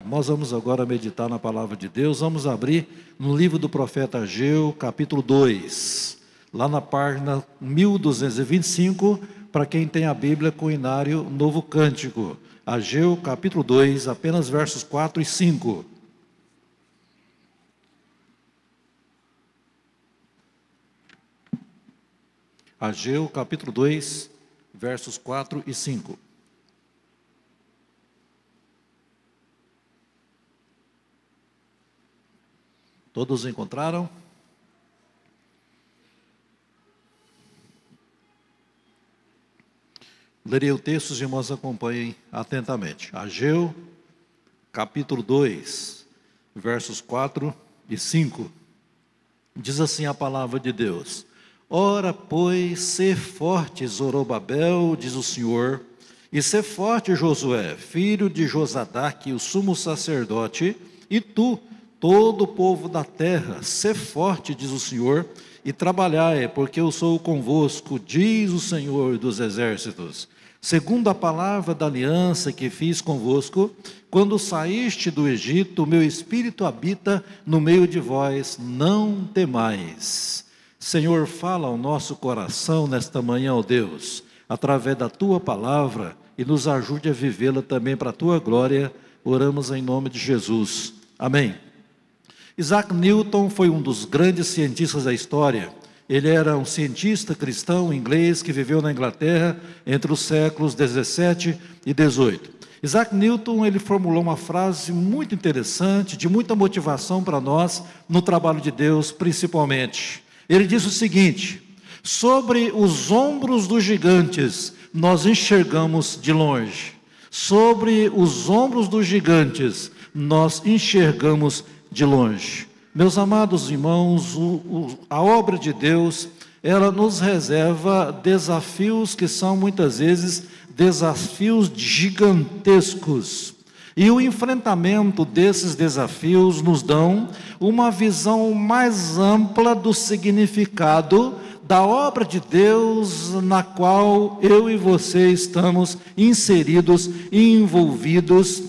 Nós vamos agora meditar na palavra de Deus. Vamos abrir no livro do profeta Ageu, capítulo 2, lá na página 1225, para quem tem a Bíblia com o Inário Novo Cântico. Ageu, capítulo 2, apenas versos 4 e 5. Ageu, capítulo 2, versos 4 e 5. Todos encontraram? Lerei o texto, os irmãos acompanhem atentamente. Ageu, capítulo 2, versos 4 e 5. Diz assim a palavra de Deus: Ora, pois, sê forte, Zorobabel, diz o Senhor, e sê forte, Josué, filho de Josadaque, o sumo sacerdote, e tu, todo o povo da terra, sê forte, diz o Senhor, e trabalhai, porque eu sou convosco, diz o Senhor dos exércitos. Segundo a palavra da aliança que fiz convosco, quando saíste do Egito, o meu espírito habita no meio de vós, não temais. Senhor, fala ao nosso coração nesta manhã, ó Deus, através da tua palavra, e nos ajude a vivê-la também para a tua glória. Oramos em nome de Jesus. Amém. Isaac Newton foi um dos grandes cientistas da história. Ele era um cientista cristão inglês que viveu na Inglaterra entre os séculos 17 e 18. Isaac Newton, ele formulou uma frase muito interessante, de muita motivação para nós, no trabalho de Deus principalmente. Ele disse o seguinte: sobre os ombros dos gigantes nós enxergamos de longe. Sobre os ombros dos gigantes nós enxergamos de longe. Meus amados irmãos, a obra de Deus, ela nos reserva desafios que são muitas vezes desafios gigantescos. E o enfrentamento desses desafios nos dão uma visão mais ampla do significado da obra de Deus na qual eu e você estamos inseridos e envolvidos.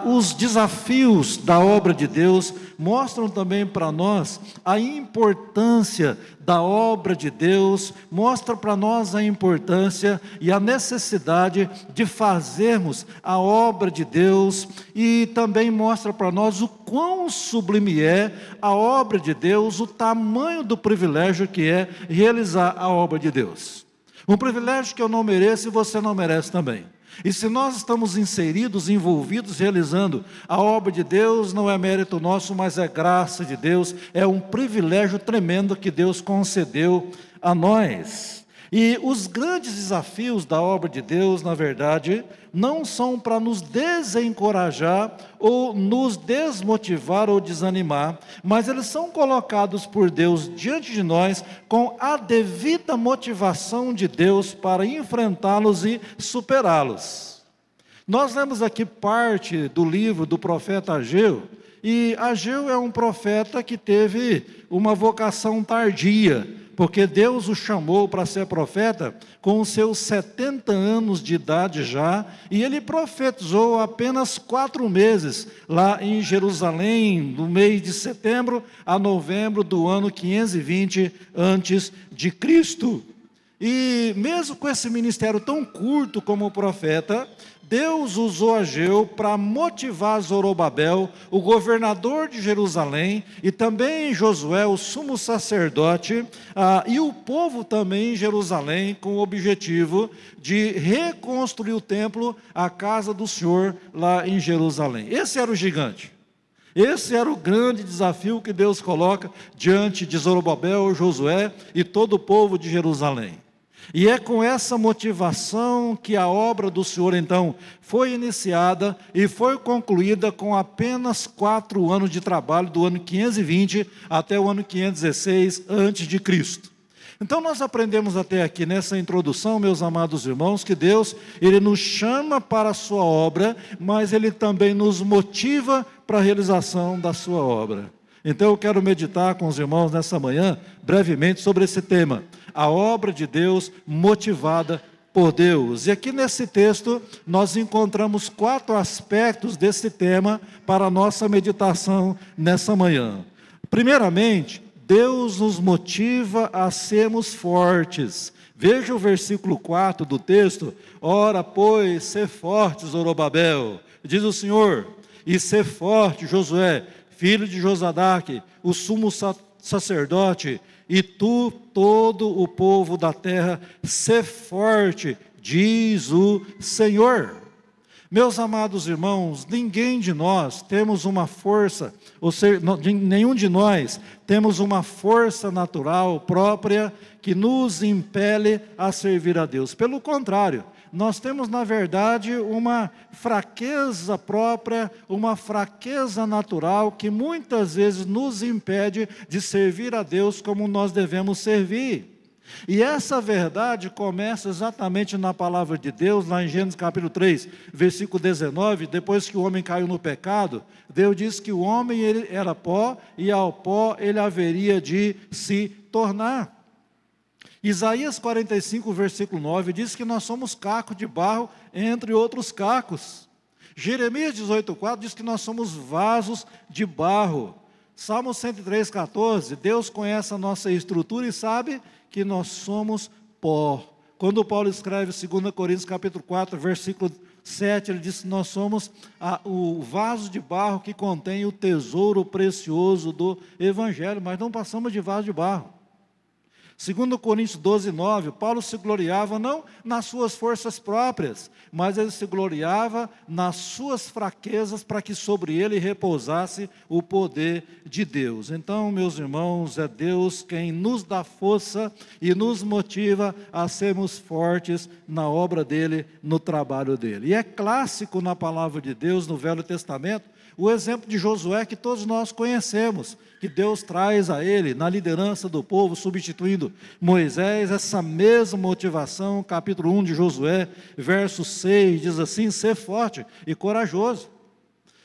Os desafios da obra de Deus mostram também para nós a importância da obra de Deus, mostra para nós a importância e a necessidade de fazermos a obra de Deus, e também mostra para nós o quão sublime é a obra de Deus, o tamanho do privilégio que é realizar a obra de Deus. Um privilégio que eu não mereço e você não merece também. E se nós estamos inseridos, envolvidos, realizando a obra de Deus, não é mérito nosso, mas é graça de Deus, é um privilégio tremendo que Deus concedeu a nós. E os grandes desafios da obra de Deus, na verdade, não são para nos desencorajar ou nos desmotivar ou desanimar, mas eles são colocados por Deus diante de nós com a devida motivação de Deus para enfrentá-los e superá-los. Nós lemos aqui parte do livro do profeta Ageu, e Ageu é um profeta que teve uma vocação tardia, porque Deus o chamou para ser profeta com os seus 70 anos de idade já, e ele profetizou apenas 4 meses, lá em Jerusalém, no mês de setembro a novembro do ano 520 antes de Cristo. E mesmo com esse ministério tão curto como profeta, Deus usou Ageu para motivar Zorobabel, o governador de Jerusalém, e também Josué, o sumo sacerdote, e o povo também em Jerusalém, com o objetivo de reconstruir o templo, a casa do Senhor lá em Jerusalém. Esse era o gigante. Esse era o grande desafio que Deus coloca diante de Zorobabel, Josué e todo o povo de Jerusalém. E é com essa motivação que a obra do Senhor, então, foi iniciada e foi concluída com apenas 4 anos de trabalho, do ano 520 até o ano 516 antes de Cristo. Então nós aprendemos até aqui nessa introdução, meus amados irmãos, que Deus, Ele nos chama para a sua obra, mas Ele também nos motiva para a realização da sua obra. Então eu quero meditar com os irmãos nessa manhã, brevemente, sobre esse tema: a obra de Deus motivada por Deus. E aqui nesse texto nós encontramos 4 aspectos desse tema para a nossa meditação nessa manhã. Primeiramente, Deus nos motiva a sermos fortes. Veja o versículo 4 do texto: ora, pois, sê forte, Zorobabel, diz o Senhor, e sê forte, Josué, filho de Josadaque, o sumo sacerdote, e tu, todo o povo da terra, sê forte, diz o Senhor. Meus amados irmãos, ninguém de nós temos uma força, ou seja, nenhum de nós temos uma força natural própria que nos impele a servir a Deus. Pelo contrário, nós temos, na verdade, uma fraqueza própria, uma fraqueza natural que muitas vezes nos impede de servir a Deus como nós devemos servir. E essa verdade começa exatamente na palavra de Deus, lá em Gênesis capítulo 3, versículo 19, depois que o homem caiu no pecado, Deus diz que o homem ele era pó, e ao pó ele haveria de se tornar. Isaías 45, versículo 9, diz que nós somos cacos de barro, entre outros cacos. Jeremias 18,4 diz que nós somos vasos de barro. Salmo 103, 14, Deus conhece a nossa estrutura e sabe que nós somos pó. Quando Paulo escreve 2 Coríntios capítulo 4, versículo 7, ele diz que nós somos o vaso de barro que contém o tesouro precioso do Evangelho, mas não passamos de vaso de barro. 2 Coríntios 12, 9, Paulo se gloriava não nas suas forças próprias, mas ele se gloriava nas suas fraquezas para que sobre ele repousasse o poder de Deus. Então, meus irmãos, é Deus quem nos dá força e nos motiva a sermos fortes na obra dele, no trabalho dele. E é clássico na palavra de Deus, no Velho Testamento, o exemplo de Josué que todos nós conhecemos, que Deus traz a ele, na liderança do povo, substituindo Moisés, essa mesma motivação, capítulo 1 de Josué, verso 6, diz assim: sê forte e corajoso,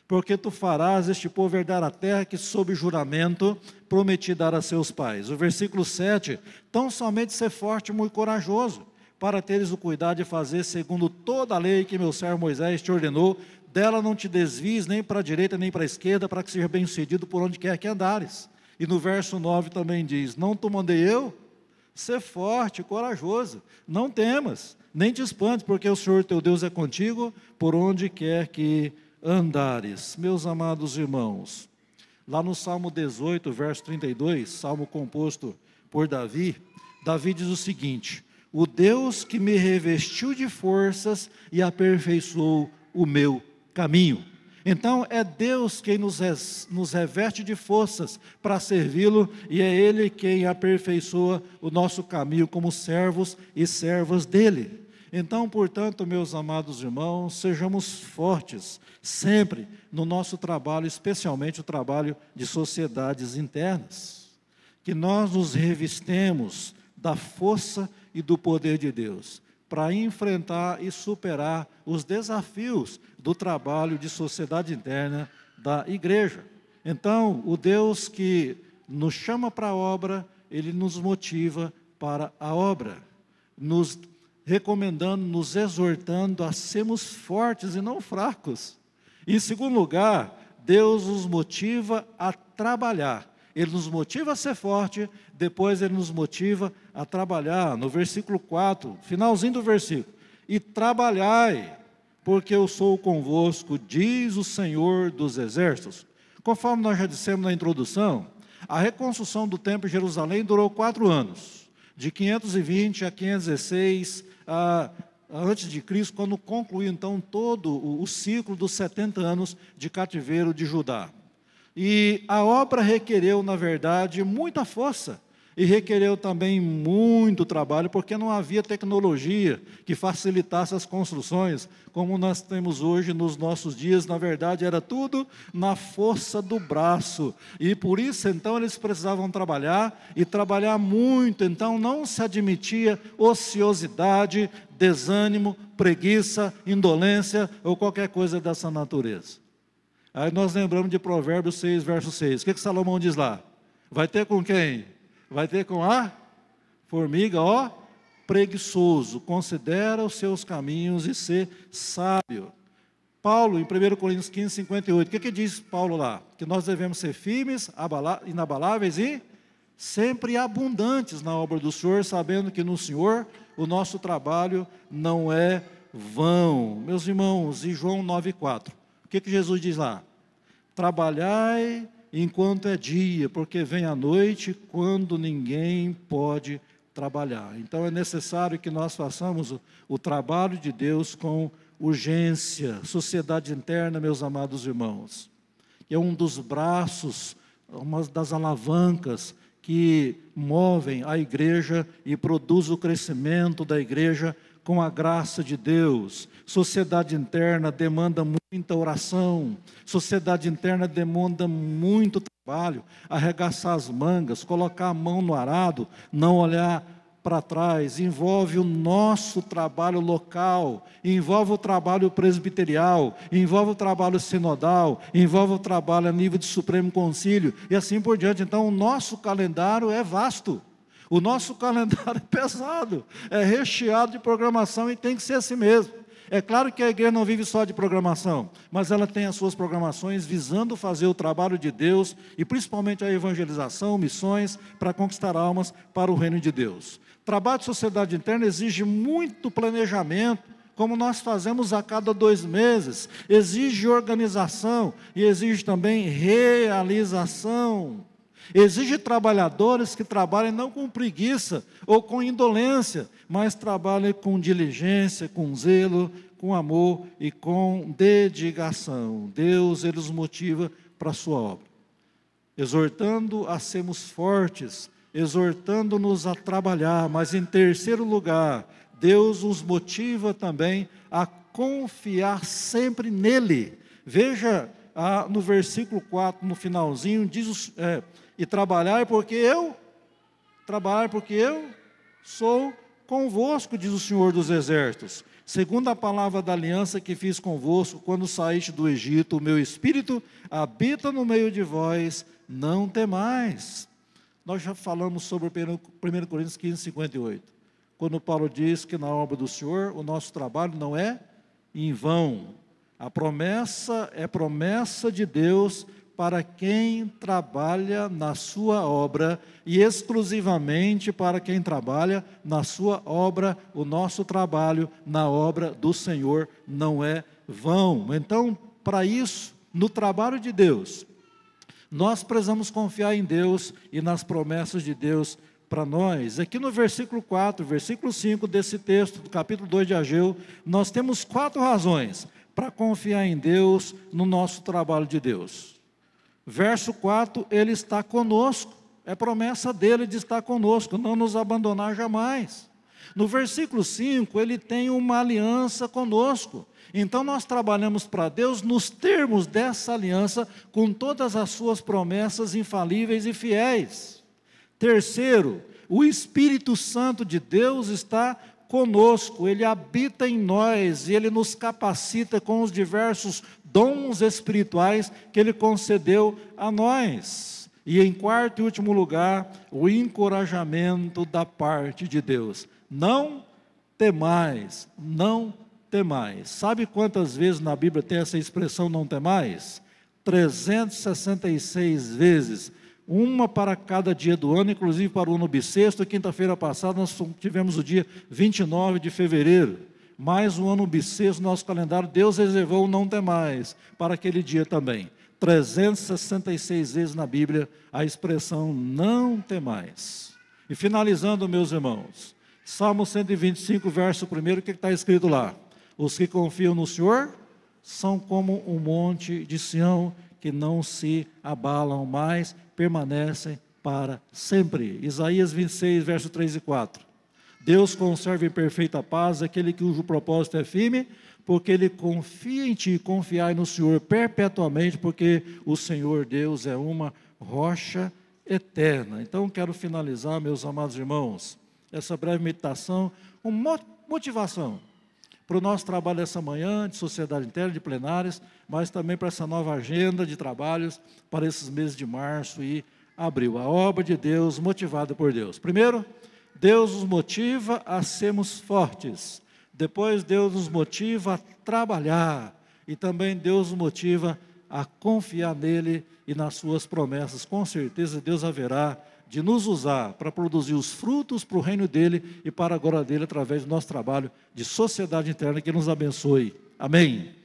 porque tu farás este povo herdar a terra que sob juramento prometi dar a seus pais. O versículo 7, tão somente ser forte e muito corajoso, para teres o cuidado de fazer segundo toda a lei que meu servo Moisés te ordenou, dela não te desvies nem para a direita nem para a esquerda, para que seja bem-sucedido por onde quer que andares. E no verso 9 também diz: não te mandei eu? Ser forte, corajoso, não temas, nem te espantes, porque o Senhor teu Deus é contigo, por onde quer que andares. Meus amados irmãos, lá no Salmo 18, verso 32, salmo composto por Davi, Davi diz o seguinte: o Deus que me revestiu de forças e aperfeiçoou o meu caminho. Então é Deus quem nos reveste de forças para servi-lo, e é Ele quem aperfeiçoa o nosso caminho como servos e servas dEle. Então, portanto, meus amados irmãos, sejamos fortes sempre no nosso trabalho, especialmente o trabalho de sociedades internas, que nós nos revistemos da força e do poder de Deus, para enfrentar e superar os desafios do trabalho de sociedade interna da igreja. Então, o Deus que nos chama para a obra, Ele nos motiva para a obra, nos recomendando, nos exortando a sermos fortes e não fracos. Em segundo lugar, Deus nos motiva a trabalhar. Ele nos motiva a ser forte, depois Ele nos motiva a trabalhar. No versículo 4, finalzinho do versículo: e trabalhai, porque eu sou convosco, diz o Senhor dos Exércitos. Conforme nós já dissemos na introdução, a reconstrução do templo em Jerusalém durou 4 anos, de 520 a 516 antes de Cristo, quando concluiu então todo o ciclo dos 70 anos de cativeiro de Judá. E a obra requereu, na verdade, muita força, e requereu também muito trabalho, porque não havia tecnologia que facilitasse as construções, como nós temos hoje nos nossos dias. Na verdade, era tudo na força do braço, e por isso, então, eles precisavam trabalhar, e trabalhar muito. Então, não se admitia ociosidade, desânimo, preguiça, indolência, ou qualquer coisa dessa natureza. Aí nós lembramos de Provérbios 6, verso 6, o que Salomão diz lá? Vai ter com quem? Vai ter com a formiga, ó, preguiçoso, considera os seus caminhos e ser sábio. Paulo, em 1 Coríntios 15, 58, o que diz Paulo lá? Que nós devemos ser firmes, inabaláveis e sempre abundantes na obra do Senhor, sabendo que no Senhor o nosso trabalho não é vão. Meus irmãos, em João 9,4, o que Jesus diz lá? Trabalhai enquanto é dia, porque vem a noite quando ninguém pode trabalhar. Então é necessário que nós façamos o trabalho de Deus com urgência. Sociedade interna, meus amados irmãos, é um dos braços, uma das alavancas que movem a igreja e produz o crescimento da igreja com a graça de Deus. Sociedade interna demanda muita oração, sociedade interna demanda muito trabalho, arregaçar as mangas, colocar a mão no arado, não olhar para trás, envolve o nosso trabalho local, envolve o trabalho presbiterial, envolve o trabalho sinodal, envolve o trabalho a nível de Supremo Concílio, e assim por diante. Então o nosso calendário é vasto, o nosso calendário é pesado, é recheado de programação e tem que ser assim mesmo. É claro que a igreja não vive só de programação, mas ela tem as suas programações visando fazer o trabalho de Deus e principalmente a evangelização, missões, para conquistar almas para o reino de Deus. Trabalho de sociedade interna exige muito planejamento, como nós fazemos a cada 2 meses, exige organização e exige também realização. Exige trabalhadores que trabalhem não com preguiça ou com indolência, mas trabalhem com diligência, com zelo, com amor e com dedicação. Deus, Ele os motiva para a sua obra, exortando a sermos fortes, exortando-nos a trabalhar, mas em terceiro lugar, Deus nos motiva também a confiar sempre nele. Veja no versículo 4, no finalzinho, diz e trabalhar porque eu sou convosco, diz o Senhor dos Exércitos. Segundo a palavra da aliança que fiz convosco, quando saíste do Egito, o meu Espírito habita no meio de vós, não temais. Nós já falamos sobre 1 Coríntios 15, 58. Quando Paulo diz que na obra do Senhor, o nosso trabalho não é em vão. A promessa é promessa de Deus para quem trabalha na sua obra e exclusivamente para quem trabalha na sua obra. O nosso trabalho na obra do Senhor não é vão. Então, para isso, no trabalho de Deus, nós precisamos confiar em Deus e nas promessas de Deus para nós. Aqui no versículo 4, versículo 5 desse texto, do capítulo 2 de Ageu, nós temos 4 razões para confiar em Deus no nosso trabalho de Deus. Verso 4, Ele está conosco, é promessa dEle de estar conosco, não nos abandonar jamais. No versículo 5, Ele tem uma aliança conosco, então nós trabalhamos para Deus nos termos dessa aliança, com todas as suas promessas infalíveis e fiéis. Terceiro, o Espírito Santo de Deus está conosco, Ele habita em nós e Ele nos capacita com os diversos dons espirituais que Ele concedeu a nós. E em quarto e último lugar, o encorajamento da parte de Deus. Não temais, não temais. Sabe quantas vezes na Bíblia tem essa expressão não temais? 366 vezes. Uma para cada dia do ano, inclusive para o ano bissexto. Quinta-feira passada nós tivemos o dia 29 de fevereiro. Mais um ano bissexto no nosso calendário, Deus reservou o não temais para aquele dia também. 366 vezes na Bíblia a expressão não temais. E finalizando, meus irmãos, Salmo 125, verso 1, o que está escrito lá? Os que confiam no Senhor são como um monte de Sião, que não se abalam mais, permanecem para sempre. Isaías 26, verso 3 e 4. Deus conserva em perfeita paz aquele cujo propósito é firme, porque ele confia em ti, confiai no Senhor perpetuamente, porque o Senhor Deus é uma rocha eterna. Então quero finalizar, meus amados irmãos, essa breve meditação com motivação para o nosso trabalho essa manhã, de sociedade interna, de plenárias, mas também para essa nova agenda de trabalhos para esses meses de março e abril. A obra de Deus, motivada por Deus. Primeiro, Deus nos motiva a sermos fortes. Depois Deus nos motiva a trabalhar. E também Deus nos motiva a confiar nele e nas suas promessas. Com certeza Deus haverá de nos usar para produzir os frutos para o reino dele e para a glória dele através do nosso trabalho de sociedade interna. Que nos abençoe. Amém.